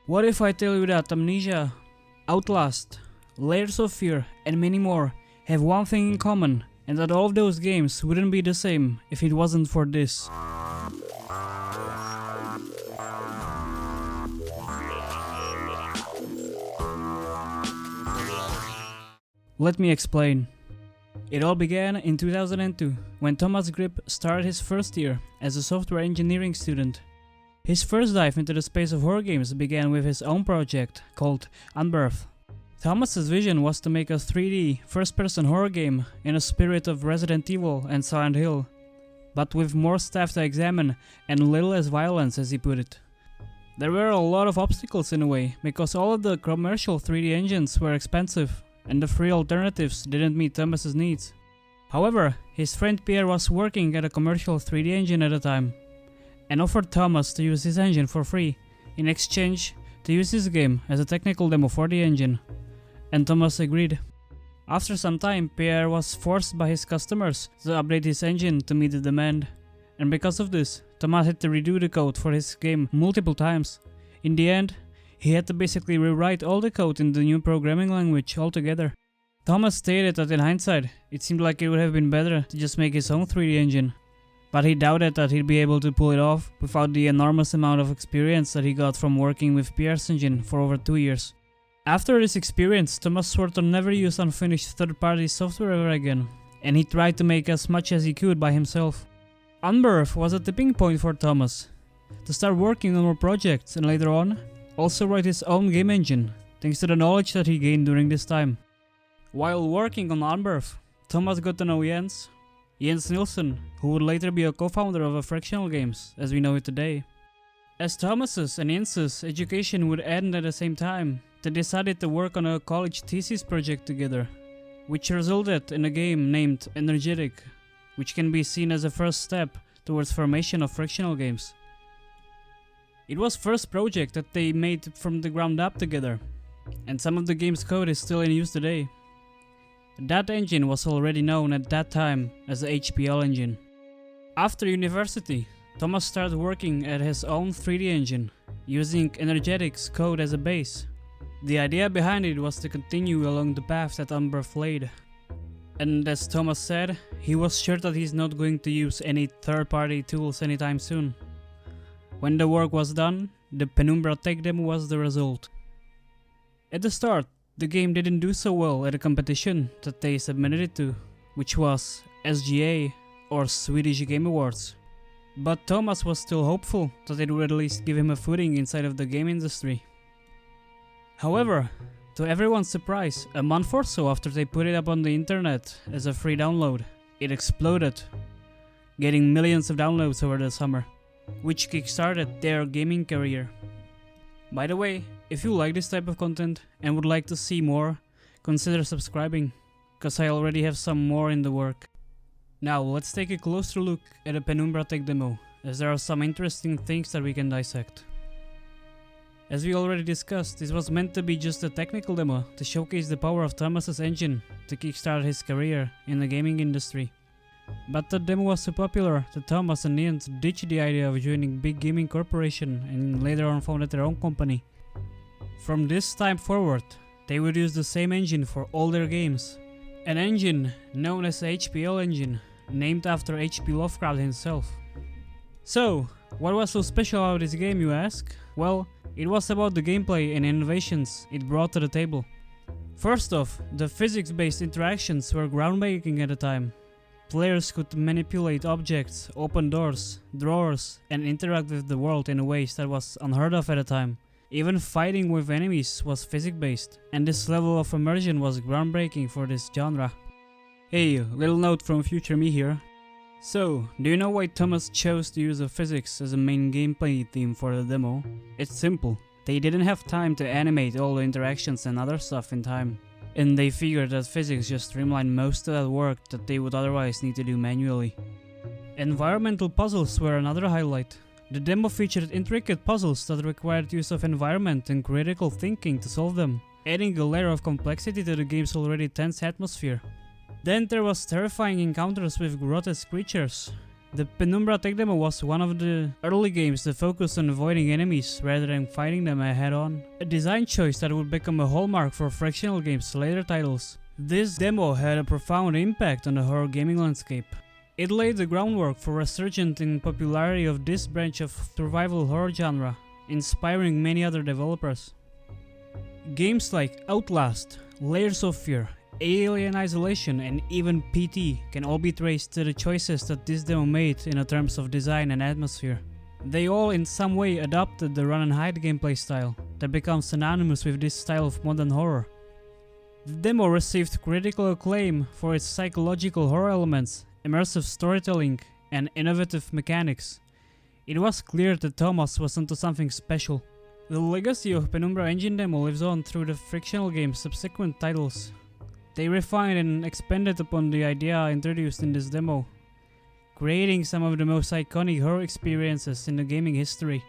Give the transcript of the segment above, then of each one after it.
What if I tell you that Amnesia, Outlast, Layers of Fear, and many more have one thing in common, and that all of those games wouldn't be the same if it wasn't for this. Let me explain. It all began in 2002, when Thomas Grip started his first year as a software engineering student. His first dive into the space of horror games began with his own project called Unbirth. Thomas's vision was to make a 3D, first-person horror game in a spirit of Resident Evil and Silent Hill, but with more stuff to examine and little less violence, as he put it. There were a lot of obstacles in a way, because all of the commercial 3D engines were expensive, and the free alternatives didn't meet Thomas's needs. However, his friend Pierre was working at a commercial 3D engine at the time, and offered Thomas to use his engine for free, in exchange to use his game as a technical demo for the engine, and Thomas agreed. After some time, Pierre was forced by his customers to update his engine to meet the demand, and because of this, Thomas had to redo the code for his game multiple times. In the end, he had to basically rewrite all the code in the new programming language altogether. Thomas stated that in hindsight, it seemed like it would have been better to just make his own 3D engine, but he doubted that he'd be able to pull it off without the enormous amount of experience that he got from working with Pierre's engine for over 2 years. After this experience, Thomas swore to never use unfinished third-party software ever again, and he tried to make as much as he could by himself. Unbirth was a tipping point for Thomas, to start working on more projects and later on, also write his own game engine, thanks to the knowledge that he gained during this time. While working on Unbirth, Thomas got to know Jens Nilsson, who would later be a co-founder of Frictional games, as we know it today. As Thomas's and Jens's education would end at the same time, they decided to work on a college thesis project together, which resulted in a game named Energetic, which can be seen as a first step towards formation of Frictional games. It was first project that they made from the ground up together, and some of the game's code is still in use today. That engine was already known at that time as the HPL engine. After university, Thomas started working at his own 3D engine, using Energetic's code as a base. The idea behind it was to continue along the path that Unbirth laid. And as Thomas said, he was sure that he's not going to use any third-party tools anytime soon. When the work was done, the Penumbra tech demo was the result. At the start, the game didn't do so well at a competition that they submitted it to, which was SGA, or Swedish Game Awards. But Thomas was still hopeful that it would at least give him a footing inside of the game industry. However, to everyone's surprise, a month or so after they put it up on the internet as a free download, it exploded, getting millions of downloads over the summer, which kickstarted their gaming career. By the way, if you like this type of content and would like to see more, consider subscribing, cause I already have some more in the work. Now let's take a closer look at a Penumbra tech demo, as there are some interesting things that we can dissect. As we already discussed, this was meant to be just a technical demo to showcase the power of Thomas's engine to kickstart his career in the gaming industry. But the demo was so popular that Thomas and Jens ditched the idea of joining big gaming corporation and later on founded their own company. From this time forward, they would use the same engine for all their games. An engine known as the HPL engine, named after H.P. Lovecraft himself. So, what was so special about this game, you ask? Well, it was about the gameplay and innovations it brought to the table. First off, the physics-based interactions were groundbreaking at the time. Players could manipulate objects, open doors, drawers, and interact with the world in ways that was unheard of at the time. Even fighting with enemies was physics-based, and this level of immersion was groundbreaking for this genre. Hey, little note from future me here. So, do you know why Thomas chose to use physics as a main gameplay theme for the demo? It's simple. They didn't have time to animate all the interactions and other stuff in time, and they figured that physics just streamlined most of that work that they would otherwise need to do manually. Environmental puzzles were another highlight. The demo featured intricate puzzles that required use of environment and critical thinking to solve them, adding a layer of complexity to the game's already tense atmosphere. Then there was terrifying encounters with grotesque creatures, The Penumbra tech demo was one of the early games that focused on avoiding enemies rather than fighting them head on. A design choice that would become a hallmark for Frictional games' later titles. This demo had a profound impact on the horror gaming landscape. It laid the groundwork for a resurgence in popularity of this branch of survival horror genre, inspiring many other developers. Games like Outlast, Layers of Fear, Alien Isolation and even PT can all be traced to the choices that this demo made in terms of design and atmosphere. They all in some way adopted the run and hide gameplay style that becomes synonymous with this style of modern horror. The demo received critical acclaim for its psychological horror elements, immersive storytelling and innovative mechanics. It was clear that Thomas was onto something special. The legacy of Penumbra engine demo lives on through the Frictional game's subsequent titles. They refined and expanded upon the idea introduced in this demo, creating some of the most iconic horror experiences in the gaming history.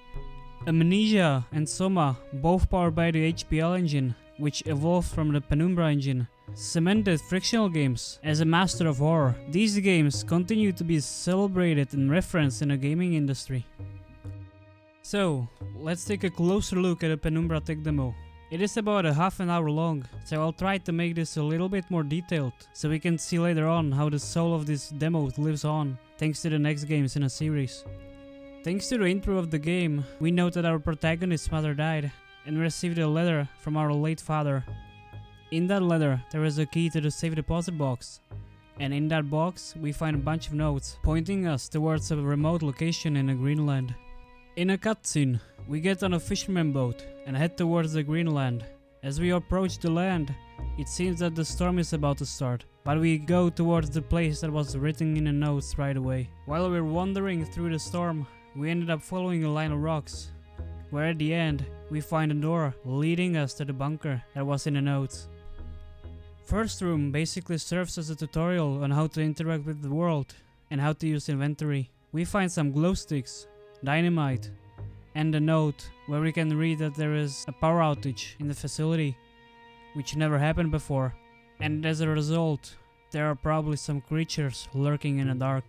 Amnesia and Soma, both powered by the HPL engine, which evolved from the Penumbra engine, cemented Frictional games as a master of horror. These games continue to be celebrated and referenced in the gaming industry. So, let's take a closer look at the Penumbra tech demo. It is about a half an hour long, so I'll try to make this a little bit more detailed, so we can see later on how the soul of this demo lives on, thanks to the next games in a series. Thanks to the intro of the game, we note that our protagonist's mother died, and received a letter from our late father. In that letter, there is a key to the safe deposit box, and in that box, we find a bunch of notes, pointing us towards a remote location in Greenland. In a cutscene, we get on a fisherman boat and head towards the Greenland. As we approach the land, it seems that the storm is about to start, but we go towards the place that was written in the notes right away. While we're wandering through the storm, we ended up following a line of rocks, where at the end, we find a door leading us to the bunker that was in the notes. First room basically serves as a tutorial on how to interact with the world and how to use inventory. We find some glow sticks, dynamite, and a note where we can read that there is a power outage in the facility, which never happened before, and as a result, there are probably some creatures lurking in the dark.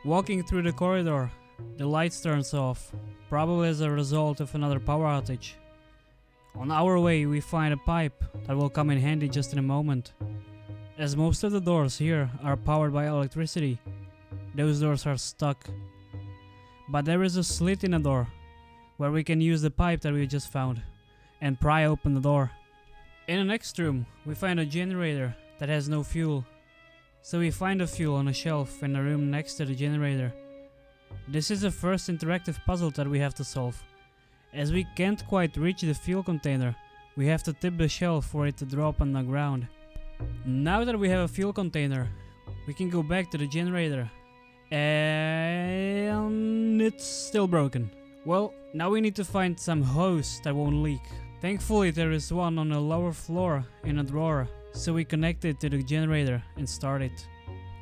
Walking through the corridor, the lights turns off, probably as a result of another power outage. On our way, we find a pipe that will come in handy just in a moment. As most of the doors here are powered by electricity, those doors are stuck. But there is a slit in the door, where we can use the pipe that we just found, and pry open the door. In the next room, we find a generator that has no fuel. So we find the fuel on a shelf in the room next to the generator. This is the first interactive puzzle that we have to solve. As we can't quite reach the fuel container, we have to tip the shelf for it to drop on the ground. Now that we have a fuel container, we can go back to the generator. And it's still broken. Well, now we need to find some hose that won't leak. Thankfully there is one on the lower floor in a drawer, so we connect it to the generator and start it.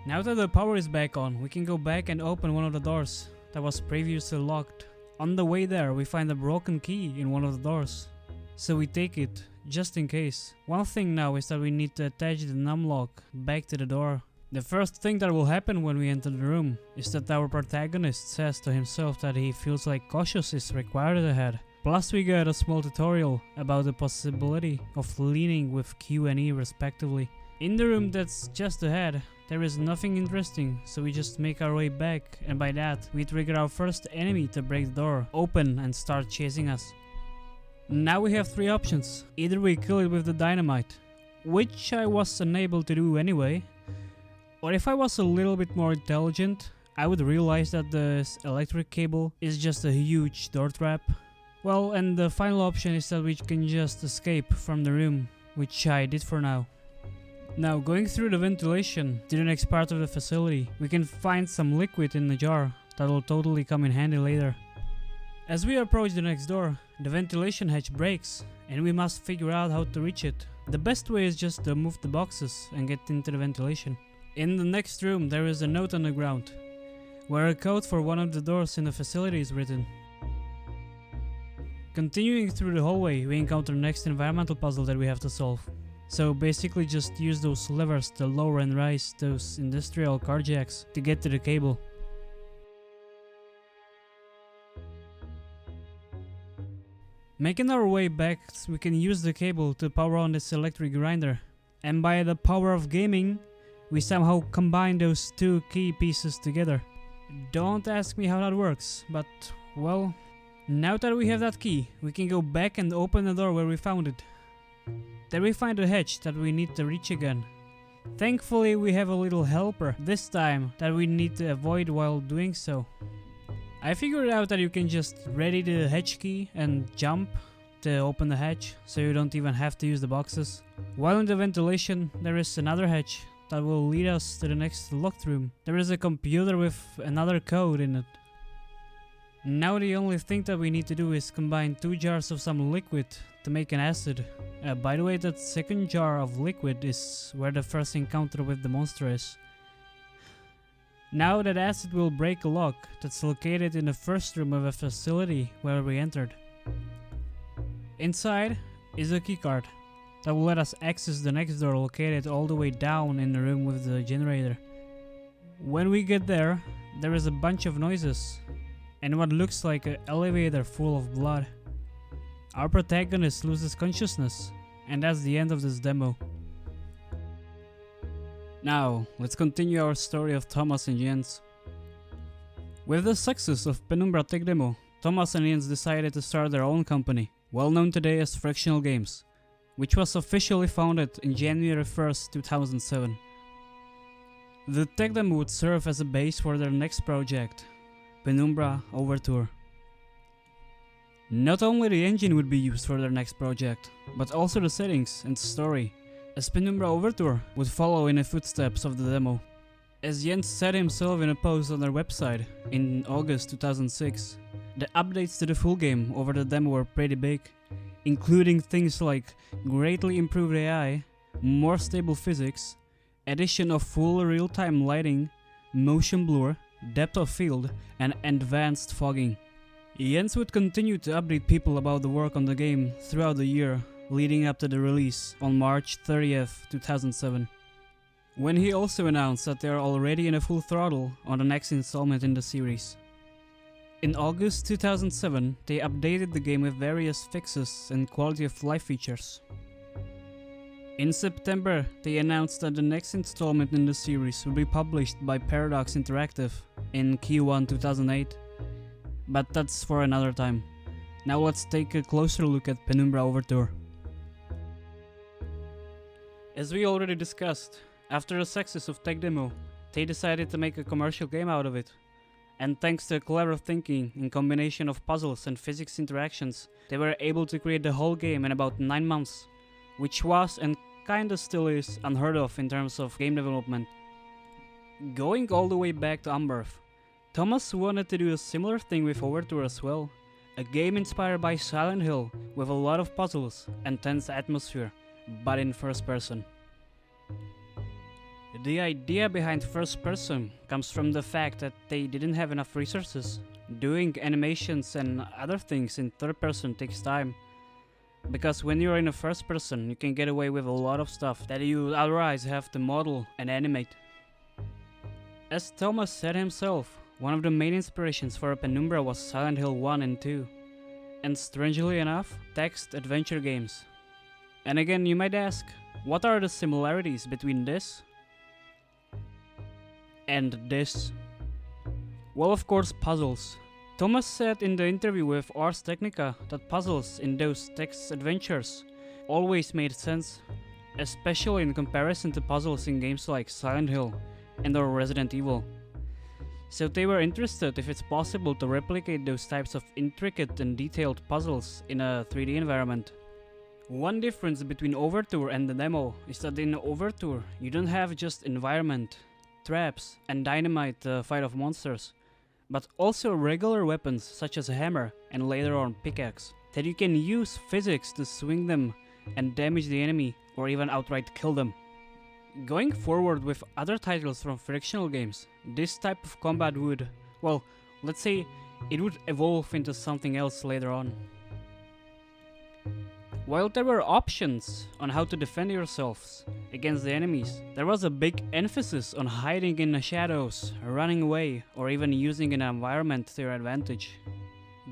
Now that the power is back on, we can go back and open one of the doors that was previously locked. On the way there, we find a broken key in one of the doors, so we take it, just in case. One thing now is that we need to attach the numlock back to the door. The first thing that will happen when we enter the room is that our protagonist says to himself that he feels like cautious is required ahead. Plus we get a small tutorial about the possibility of leaning with Q and E respectively. In the room that's just ahead, there is nothing interesting, so we just make our way back, and by that we trigger our first enemy to break the door open and start chasing us. Now we have three options. Either we kill it with the dynamite, which I was unable to do anyway, or if I was a little bit more intelligent, I would realize that this electric cable is just a huge door trap. Well, and the final option is that we can just escape from the room, which I did for now. Now, going through the ventilation to the next part of the facility, we can find some liquid in the jar that will totally come in handy later. As we approach the next door, the ventilation hatch breaks, and we must figure out how to reach it. The best way is just to move the boxes and get into the ventilation. In the next room, there is a note on the ground, where a code for one of the doors in the facility is written. Continuing through the hallway, we encounter the next environmental puzzle that we have to solve. So basically just use those levers to lower and raise those industrial car jacks to get to the cable. Making our way back, we can use the cable to power on this electric grinder. And by the power of gaming, we somehow combine those two key pieces together. Don't ask me how that works, but well, now that we have that key, we can go back and open the door where we found it. There we find a hatch that we need to reach again. Thankfully we have a little helper this time that we need to avoid while doing so. I figured out that you can just ready the hatch key and jump to open the hatch, so you don't even have to use the boxes. While in the ventilation there is another hatch that will lead us to the next locked room. There is a computer with another code in it. Now the only thing that we need to do is combine 2 jars of some liquid to make an acid. By the way, that second jar of liquid is where the first encounter with the monster is. Now that acid will break a lock that's located in the first room of a facility where we entered. Inside is a keycard that will let us access the next door located all the way down in the room with the generator. When we get there, there is a bunch of noises and what looks like an elevator full of blood. Our protagonist loses consciousness, and that's the end of this demo. Now, let's continue our story of Thomas and Jens. With the success of Penumbra tech demo, Thomas and Jens decided to start their own company, well known today as Frictional Games, which was officially founded in January 1st, 2007. The tech demo would serve as a base for their next project, Penumbra Overture. Not only the engine would be used for their next project, but also the settings and story, as Penumbra Overture would follow in the footsteps of the demo. As Jens said himself in a post on their website in August 2006, the updates to the full game over the demo were pretty big, including things like greatly improved AI, more stable physics, addition of full real-time lighting, motion blur, depth of field, and advanced fogging. Jens would continue to update people about the work on the game throughout the year leading up to the release on March 30th, 2007. When he also announced that they are already in a full throttle on the next installment in the series. In August 2007, they updated the game with various fixes and quality of life features. In September, they announced that the next installment in the series will be published by Paradox Interactive in Q1 2008. But that's for another time. Now let's take a closer look at Penumbra Overture. As we already discussed, after the success of tech demo, they decided to make a commercial game out of it. And thanks to clever thinking in combination of puzzles and physics interactions, they were able to create the whole game in about 9 months, which was and kinda still is unheard of in terms of game development. Going all the way back to Unbirth, Thomas wanted to do a similar thing with Overture as well, a game inspired by Silent Hill with a lot of puzzles and tense atmosphere, but in first person. The idea behind first person comes from the fact that they didn't have enough resources. Doing animations and other things in third person takes time. Because when you're in a first person, you can get away with a lot of stuff that you otherwise have to model and animate. As Thomas said himself, one of the main inspirations for Penumbra was Silent Hill 1 and 2. And strangely enough, text adventure games. And again, you might ask, what are the similarities between this and this? Well, of course, puzzles. Thomas said in the interview with Ars Technica that puzzles in those text adventures always made sense, especially in comparison to puzzles in games like Silent Hill and or Resident Evil. So they were interested if it's possible to replicate those types of intricate and detailed puzzles in a 3D environment. One difference between Overture and the demo is that in Overture you don't have just environment, traps and dynamite to fight off monsters, but also regular weapons such as a hammer and later on pickaxe, that you can use physics to swing them and damage the enemy or even outright kill them. Going forward with other titles from Frictional Games, this type of combat would, well, let's say it would evolve into something else later on. While there were options on how to defend yourselves against the enemies, there was a big emphasis on hiding in the shadows, running away, or even using an environment to your advantage.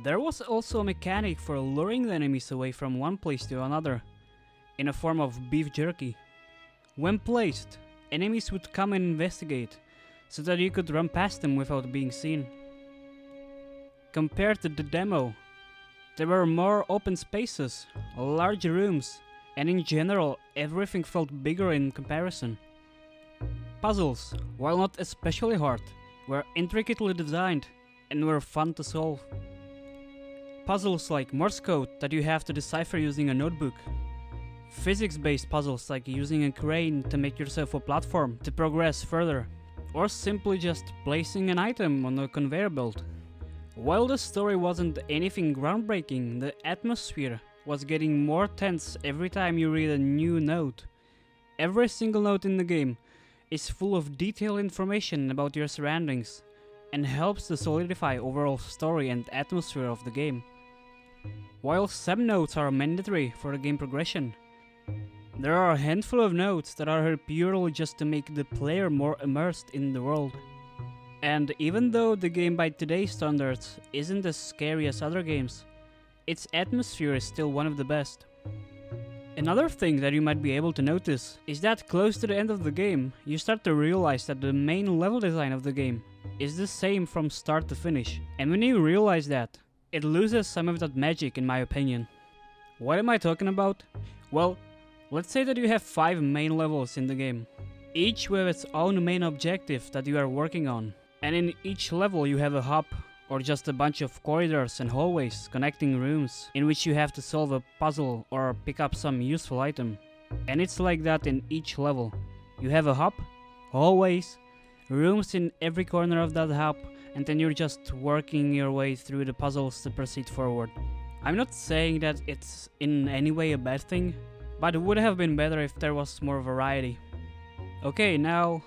There was also a mechanic for luring the enemies away from one place to another, in a form of beef jerky. When placed, enemies would come and investigate, so that you could run past them without being seen. Compared to the demo, there were more open spaces, larger rooms, and in general everything felt bigger in comparison. Puzzles, while not especially hard, were intricately designed and were fun to solve. Puzzles like Morse code that you have to decipher using a notebook. Physics-based puzzles like using a crane to make yourself a platform to progress further, or simply just placing an item on a conveyor belt. While the story wasn't anything groundbreaking, the atmosphere was getting more tense every time you read a new note. Every single note in the game is full of detailed information about your surroundings and helps to solidify overall story and atmosphere of the game. While some notes are mandatory for the game progression, there are a handful of notes that are here purely just to make the player more immersed in the world. And even though the game by today's standards isn't as scary as other games, its atmosphere is still one of the best. Another thing that you might be able to notice is that close to the end of the game, you start to realize that the main level design of the game is the same from start to finish. And when you realize that, it loses some of that magic in my opinion. What am I talking about? Well, let's say that you have 5 main levels in the game, each with its own main objective that you are working on. And in each level you have a hub, or just a bunch of corridors and hallways connecting rooms in which you have to solve a puzzle or pick up some useful item. And it's like that in each level. You have a hub, hallways, rooms in every corner of that hub, and then you're just working your way through the puzzles to proceed forward. I'm not saying that it's in any way a bad thing, but it would have been better if there was more variety. Okay, now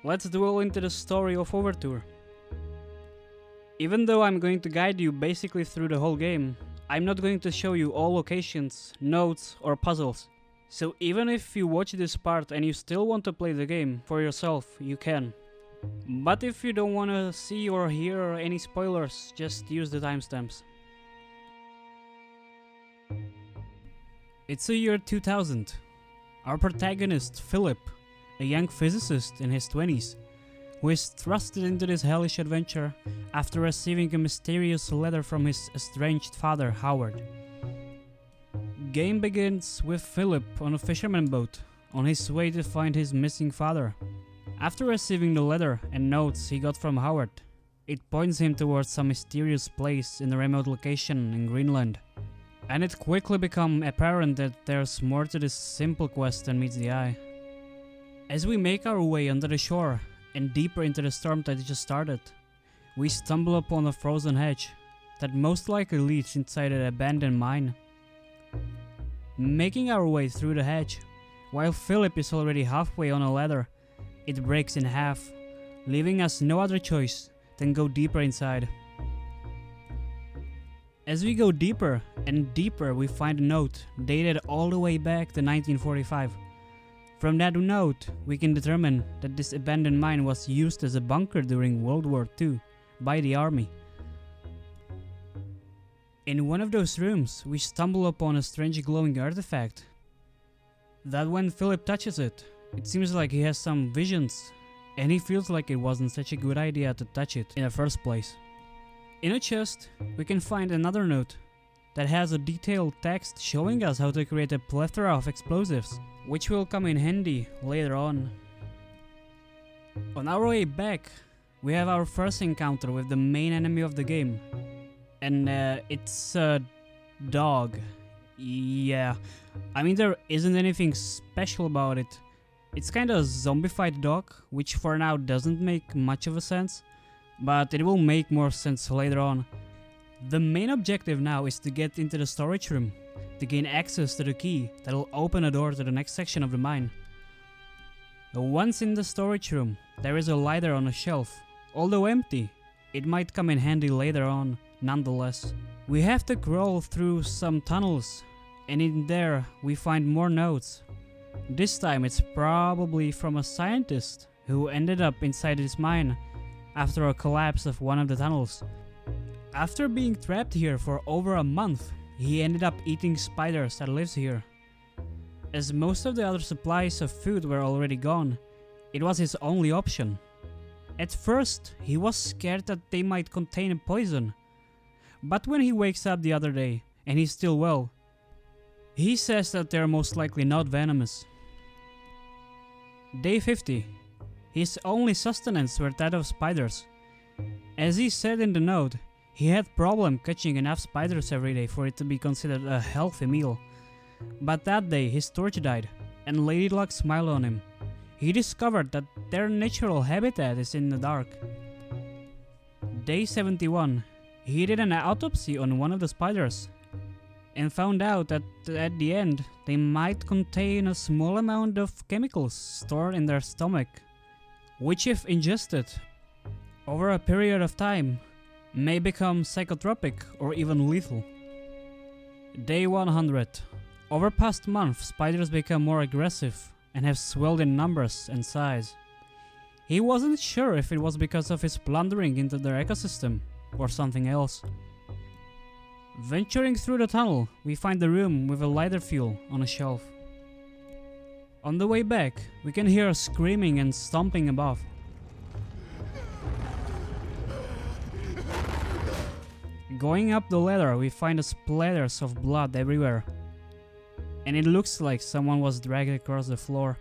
let's dwell into the story of Overture. Even though I'm going to guide you basically through the whole game, I'm not going to show you all locations, notes, or puzzles. So even if you watch this part and you still want to play the game for yourself, you can. But if you don't want to see or hear any spoilers, just use the timestamps. It's the year 2000. Our protagonist, Philip, a young physicist in his 20s, who is thrusted into this hellish adventure after receiving a mysterious letter from his estranged father, Howard. Game begins with Philip on a fisherman boat, on his way to find his missing father. After receiving the letter and notes he got from Howard, it points him towards some mysterious place in a remote location in Greenland. And it quickly becomes apparent that there's more to this simple quest than meets the eye. As we make our way under the shore and deeper into the storm that just started, we stumble upon a frozen hedge that most likely leads inside an abandoned mine. Making our way through the hedge, while Philip is already halfway on a ladder, it breaks in half, leaving us no other choice than go deeper inside. As we go deeper and deeper, we find a note dated all the way back to 1945. From that note, we can determine that this abandoned mine was used as a bunker during World War II by the army. In one of those rooms, we stumble upon a strange glowing artifact that when Philip touches it, it seems like he has some visions, and he feels like it wasn't such a good idea to touch it in the first place. In a chest, we can find another note that has a detailed text showing us how to create a plethora of explosives, which will come in handy later on. On our way back, we have our first encounter with the main enemy of the game, and it's a dog. Yeah, I mean there isn't anything special about it. It's kinda a zombified dog, which for now doesn't make much of a sense, but it will make more sense later on. The main objective now is to get into the storage room, to gain access to the key that will open a door to the next section of the mine. Once in the storage room, there is a lighter on a shelf. Although empty, it might come in handy later on, nonetheless. We have to crawl through some tunnels, and in there we find more notes. This time it's probably from a scientist who ended up inside this mine after a collapse of one of the tunnels. After being trapped here for over a month, he ended up eating spiders that lives here. As most of the other supplies of food were already gone, it was his only option. At first, he was scared that they might contain a poison, but when he wakes up the other day and he's still well, he says that they're most likely not venomous. Day 50. His only sustenance were that of spiders. As he said in the note, he had problem catching enough spiders every day for it to be considered a healthy meal. But that day his torch died, and Lady Luck smiled on him. He discovered that their natural habitat is in the dark. Day 71. He did an autopsy on one of the spiders, and found out that at the end they might contain a small amount of chemicals stored in their stomach, which if ingested over a period of time may become psychotropic or even lethal. Day 100. Over past month, spiders become more aggressive and have swelled in numbers and size. He wasn't sure if it was because of his plundering into their ecosystem or something else. Venturing through the tunnel, we find the room with a lighter fuel on a shelf. On the way back, we can hear screaming and stomping above. Going up the ladder, we find splatters of blood everywhere, and it looks like someone was dragged across the floor.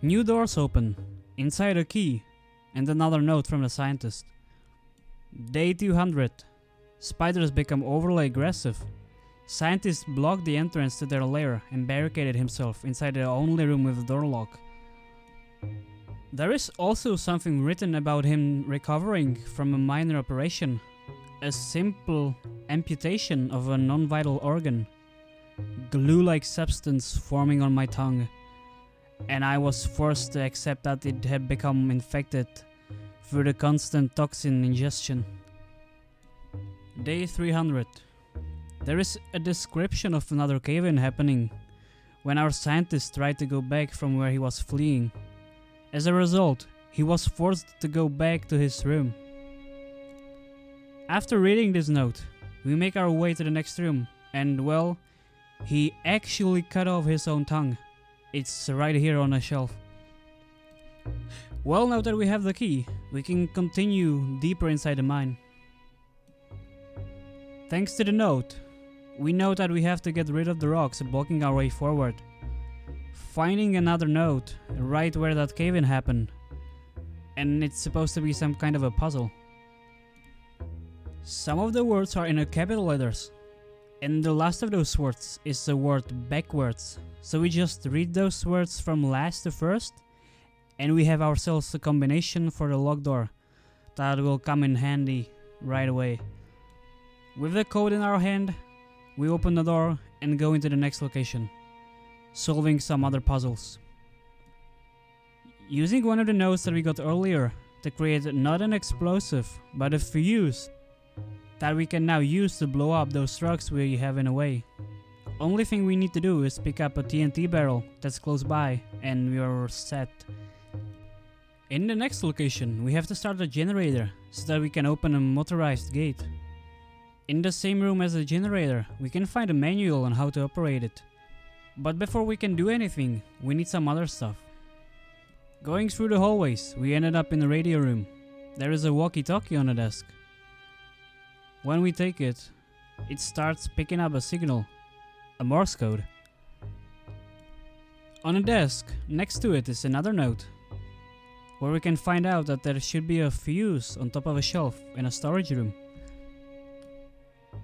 New doors open, inside a key, and another note from the scientist. Day 200. Spiders become overly aggressive. Scientists blocked the entrance to their lair and barricaded himself inside the only room with a door lock. There is also something written about him recovering from a minor operation, a simple amputation of a non-vital organ. Glue-like substance forming on my tongue, and I was forced to accept that it had become infected through the constant toxin ingestion. Day 300. There is a description of another cave-in happening when our scientist tried to go back from where he was fleeing. As a result, he was forced to go back to his room. After reading this note, we make our way to the next room, and well, he actually cut off his own tongue. It's right here on a shelf. Well, now that we have the key, we can continue deeper inside the mine. Thanks to the note, we know that we have to get rid of the rocks blocking our way forward. Finding another note right where that cave-in happened, and it's supposed to be some kind of a puzzle. Some of the words are in a capital letters, and the last of those words is the word backwards, so we just read those words from last to first, and we have ourselves a combination for the lock door that will come in handy right away. With the code in our hand, we open the door and go into the next location, solving some other puzzles. Using one of the notes that we got earlier to create not an explosive, but a fuse that we can now use to blow up those rocks we have in a way. Only thing we need to do is pick up a TNT barrel that's close by and we are set. In the next location, we have to start a generator so that we can open a motorized gate. In the same room as the generator, we can find a manual on how to operate it. But before we can do anything, we need some other stuff. Going through the hallways, we ended up in the radio room. There is a walkie-talkie on the desk. When we take it, it starts picking up a signal, a Morse code. On a desk, next to it is another note, where we can find out that there should be a fuse on top of a shelf in a storage room.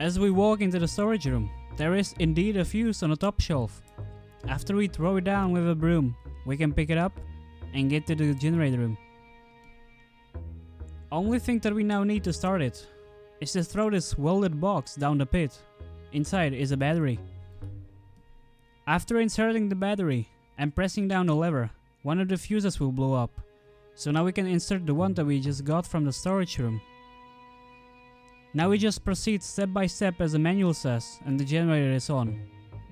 As we walk into the storage room, there is indeed a fuse on the top shelf. After we throw it down with a broom, we can pick it up and get to the generator room. Only thing that we now need to start it is to throw this welded box down the pit. Inside is a battery. After inserting the battery and pressing down the lever, one of the fuses will blow up. So now we can insert the one that we just got from the storage room. Now we just proceed step by step as the manual says, and the generator is on.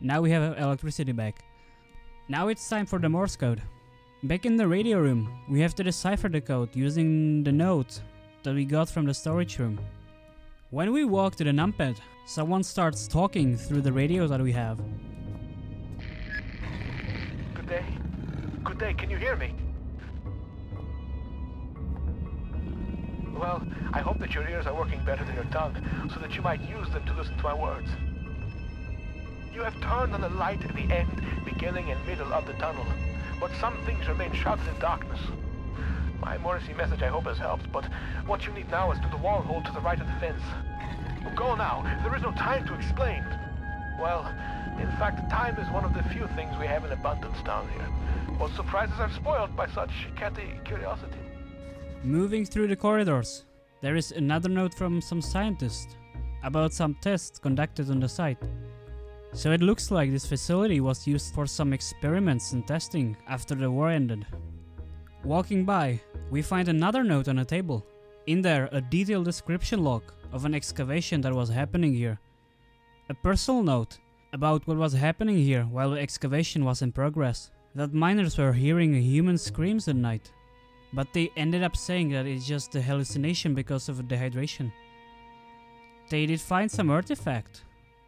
Now we have electricity back. Now it's time for the Morse code. Back in the radio room, we have to decipher the code using the note that we got from the storage room. When we walk to the numpad, someone starts talking through the radio that we have. Good day. Good day, can you hear me? Well, I hope that your ears are working better than your tongue, so that you might use them to listen to my words. You have turned on the light at the end, beginning and middle of the tunnel, but some things remain shrouded in darkness. My emergency message I hope has helped, but what you need now is through the wall hole to the right of the fence. Go now, there is no time to explain. Well, in fact, time is one of the few things we have in abundance down here. But surprises are spoiled by such catty curiosity. Moving through the corridors, there is another note from some scientist about some tests conducted on the site. So it looks like this facility was used for some experiments and testing after the war ended. Walking by, we find another note on a table. In there, a detailed description log of an excavation that was happening here. A personal note about what was happening here while the excavation was in progress. That miners were hearing human screams at night. But they ended up saying that it's just a hallucination because of dehydration. They did find some artifact,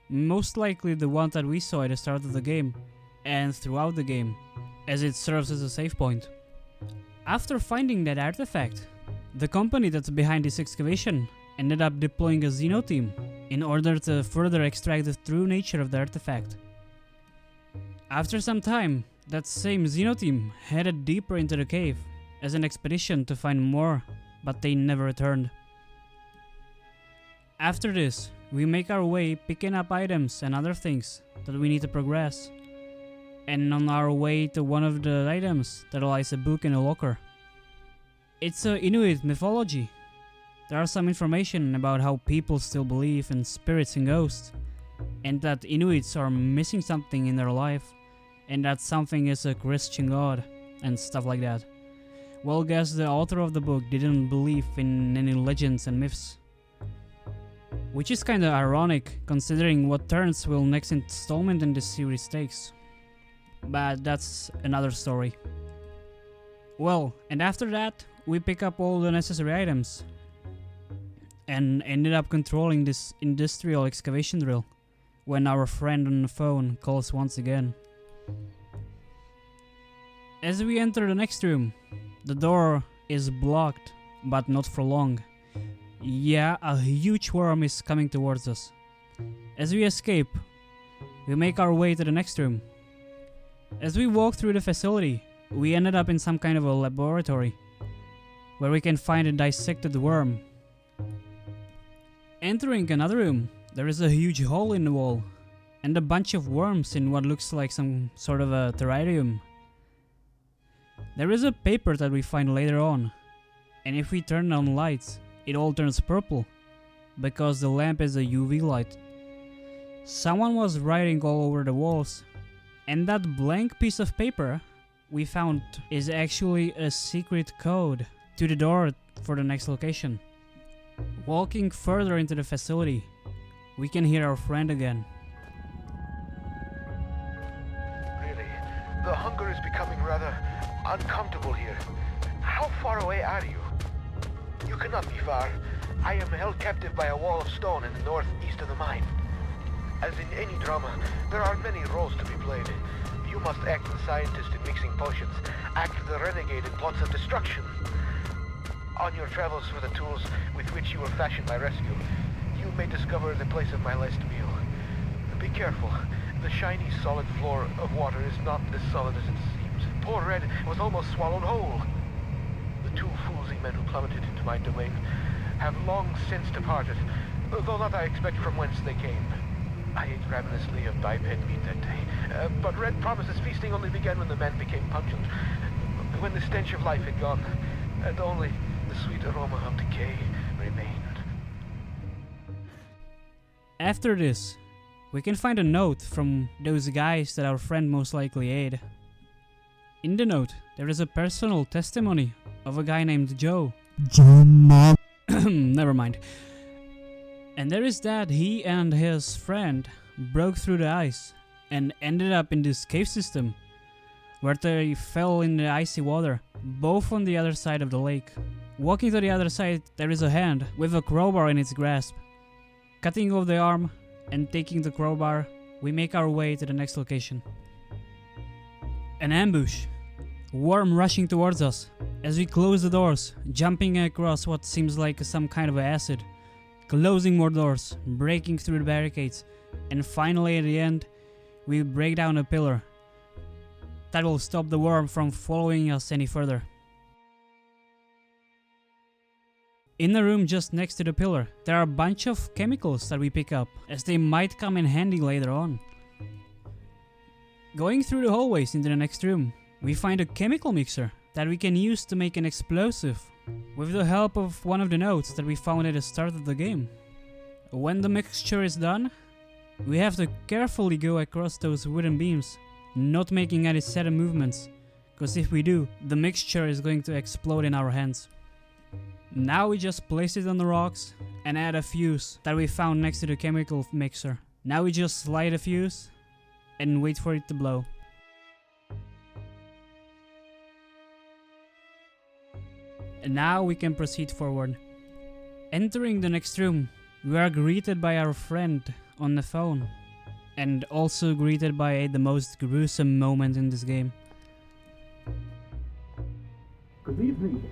most likely the one that we saw at the start of the game and throughout the game, as it serves as a save point. After finding that artifact, the company that's behind this excavation ended up deploying a Xeno team in order to further extract the true nature of the artifact. After some time, that same Xeno team headed deeper into the cave as an expedition to find more, but they never returned. After this, we make our way picking up items and other things that we need to progress. And on our way to one of the items, there lies a book in a locker. It's a Inuit mythology. There are some information about how people still believe in spirits and ghosts, and that Inuits are missing something in their life, and that something is a Christian god, and stuff like that. Well, guess the author of the book didn't believe in any legends and myths. Which is kinda ironic, considering what turns will next installment in this series takes. But that's another story. Well, and after that, we pick up all the necessary items. And ended up controlling this industrial excavation drill, when our friend on the phone calls once again. As we enter the next room, the door is blocked, but not for long. Yeah, a huge worm is coming towards us. As we escape, we make our way to the next room. As we walk through the facility, we ended up in some kind of a laboratory, where we can find a dissected worm. Entering another room, there is a huge hole in the wall, and a bunch of worms in what looks like some sort of a terrarium. There is a paper that we find later on, and if we turn on lights, it all turns purple, because the lamp is a UV light. Someone was writing all over the walls, and that blank piece of paper we found is actually a secret code to the door for the next location. Walking further into the facility, we can hear our friend again. Really, the hunger is becoming rather uncomfortable here. How far away are you? You cannot be far. I am held captive by a wall of stone in the northeast of the mine. As in any drama, there are many roles to be played. You must act the scientist in mixing potions, act the renegade in plots of destruction. On your travels for the tools with which you were fashioned by rescue, you may discover the place of my last meal. Be careful. The shiny, solid floor of water is not as solid as it seems. Poor Red was almost swallowed whole. The two foolsy men who plummeted into my domain have long since departed, though not I expect from whence they came. I ate ravenously of biped meat that day, but Red promises feasting only began when the man became pungent, when the stench of life had gone, and only the sweet aroma of decay remained. After this, we can find a note from those guys that our friend most likely ate. In the note, there is a personal testimony of a guy named Joe. Never mind. And there is that he and his friend broke through the ice and ended up in this cave system, where they fell in the icy water, both on the other side of the lake. Walking to the other side, there is a hand with a crowbar in its grasp. Cutting off the arm and taking the crowbar, we make our way to the next location. An ambush. Worm rushing towards us. As we close the doors, jumping across what seems like some kind of acid. Closing more doors, breaking through the barricades, and finally at the end, we break down a pillar. That will stop the worm from following us any further. In the room just next to the pillar, there are a bunch of chemicals that we pick up, as they might come in handy later on. Going through the hallways into the next room, we find a chemical mixer that we can use to make an explosive, with the help of one of the notes that we found at the start of the game. When the mixture is done, we have to carefully go across those wooden beams, not making any sudden movements, because if we do, the mixture is going to explode in our hands. Now we just place it on the rocks and add a fuse that we found next to the chemical mixer. Now we just slide a fuse and wait for it to blow. And now we can proceed forward. Entering the next room, we are greeted by our friend on the phone, and also greeted by the most gruesome moment in this game. Good evening.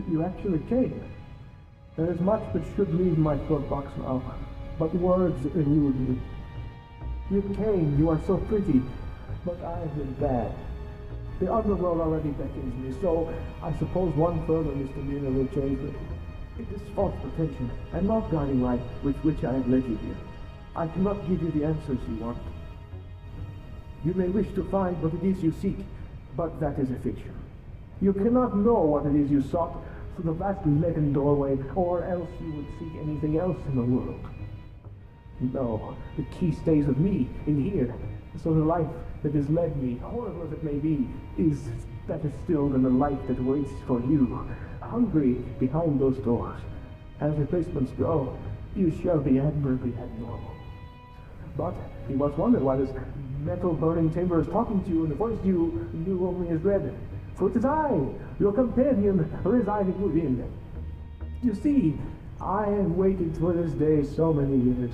You actually came. There is much that should leave my throat box now, but words elude me. You came, you are so pretty, but I have been bad. The underworld already beckons me, so I suppose one further misdemeanor will change me. It is false pretension and not guiding light with which I have led you here. I cannot give you the answers you want. You may wish to find what it is you seek, but that is a fiction. You cannot know what it is you sought through the vast leaden doorway, or else you would seek anything else in the world. No, the key stays with me, in here, so the life that has led me, horrible as it may be, is better still than the life that waits for you, hungry behind those doors. As replacements go, you shall be admirably abnormal. But you must wonder why this metal burning chamber is talking to you in a voice you knew only as dread. For it is I, your companion, residing within. You see, I have waited for this day so many years.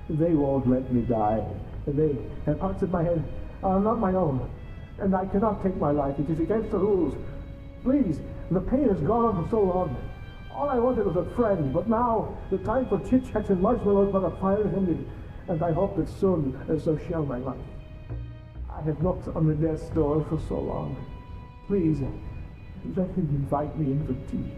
They won't let me die. They have parts of my head are not my own, and I cannot take my life. It is against the rules. Please, the pain has gone on for so long. All I wanted was a friend, but now the time for chit-chats and marshmallows by the fire is ended, and I hope that soon so shall my life. I have knocked on the death's door for so long. Please, let him invite me in for tea.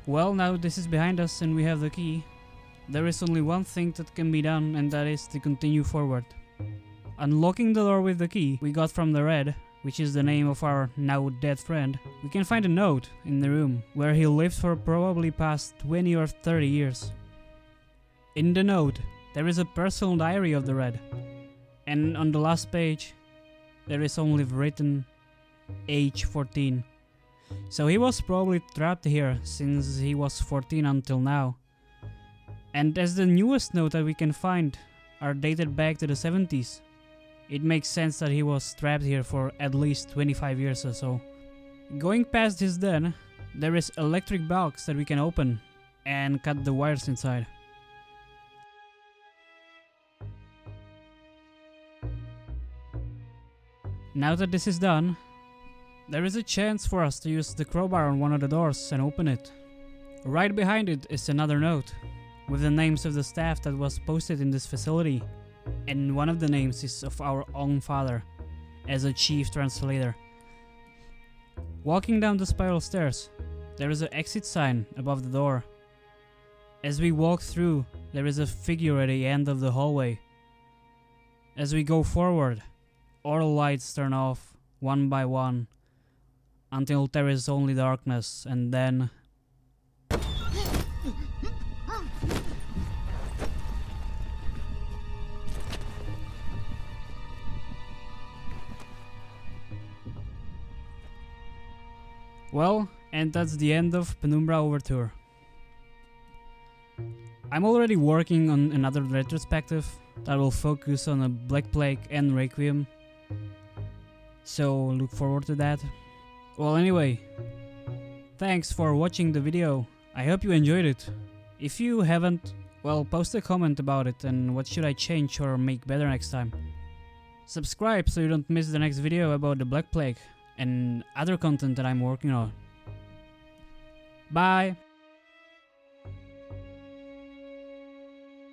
Well, now this is behind us and we have the key. There is only one thing that can be done, and that is to continue forward. Unlocking the door with the key we got from the Red, which is the name of our now dead friend, we can find a note in the room where he lived for probably past 20 or 30 years. In the note, there is a personal diary of the Red, and on the last page, there is only written age 14. So he was probably trapped here since he was 14 until now. And as the newest note that we can find are dated back to the 70s, it makes sense that he was trapped here for at least 25 years or so. Going past his den, there is electric box that we can open and cut the wires inside. Now that this is done, there is a chance for us to use the crowbar on one of the doors and open it. Right behind it is another note, with the names of the staff that was posted in this facility, and one of the names is of our own father, as a chief translator. Walking down the spiral stairs, there is an exit sign above the door. As we walk through, there is a figure at the end of the hallway. As we go forward, all lights turn off, one by one, until there is only darkness, and then... Well, and that's the end of Penumbra Overture. I'm already working on another retrospective that will focus on a Black Plague and Requiem, so look forward to that. Well, anyway, thanks for watching the video. I hope you enjoyed it. If you haven't, well, post a comment about it and what should I change or make better next time. Subscribe so you don't miss the next video about the Black Plague and other content that I'm working on. Bye!